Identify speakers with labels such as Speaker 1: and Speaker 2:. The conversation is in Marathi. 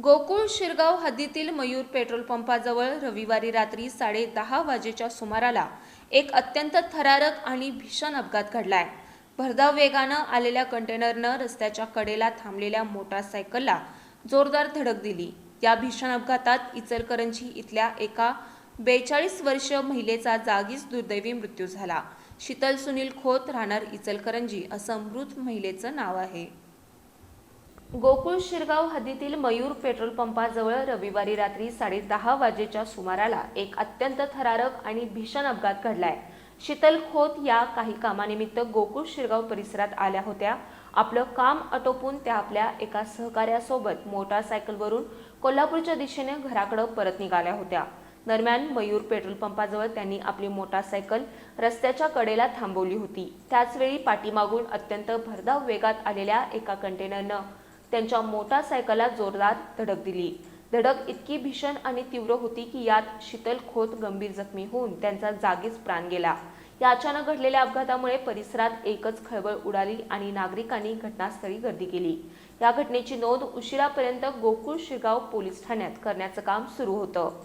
Speaker 1: गोकुळ शिरगाव हद्दीतील मयूर पेट्रोल पंपाजवळ रविवारी रात्री 10:30 वाजेच्या सुमाराला एक अत्यंत थरारक आणि भीषण अपघात घडलाय। भरधाव वेगानं आलेल्या कंटेनरनं रस्त्याच्या कडेला थांबलेल्या मोटारसायकलला जोरदार धडक दिली। या भीषण अपघातात इचलकरंजी इथल्या एका 42 वर्षीय महिलेचा जागीच दुर्दैवी मृत्यू झाला। शीतल सुनील खोत, राहणार इचलकरंजी असं मृत महिलेचं नाव आहे। गोकुळ शिरगाव हद्दीतील मयूर पेट्रोल पंपाजवळ रविवारी रात्री 10:30 वाजेच्या सुमाराला एक अत्यंत थरारक आणि भीषण अपघात घडलाय। शीतल खोत या काही कामानिमित्त गोकुळ शिरगाव परिसरात आल्या होत्या। आपलं काम आटोपून त्या आपल्या एका सहकार्यासोबत मोटारसायकलवरून कोल्हापूरच्या दिशेने घराकडे परत निघाल्या होत्या। दरम्यान मयूर पेट्रोल पंपाजवळ त्यांनी आपली मोटारसायकल रस्त्याच्या कडेला थांबवली होती। त्याचवेळी पाठीमागून अत्यंत भरधाव वेगात आलेल्या एका कंटेनरनं त्यांच्या मोटारसायकलला जोरदार धडक दिली। धडक इतकी भीषण आणि तीव्र होती की यात शीतल खोत गंभीर जखमी होऊन त्यांचा जागीच प्राण गेला। या अचानक घडलेल्या अपघातामुळे परिसरात एकच खळबळ उडाली आणि नागरिकांनी घटनास्थळी गर्दी केली। या घटनेची नोंद उशिरापर्यंत गोकुळ शिरगाव पोलीस ठाण्यात करण्याचं काम सुरू होतं।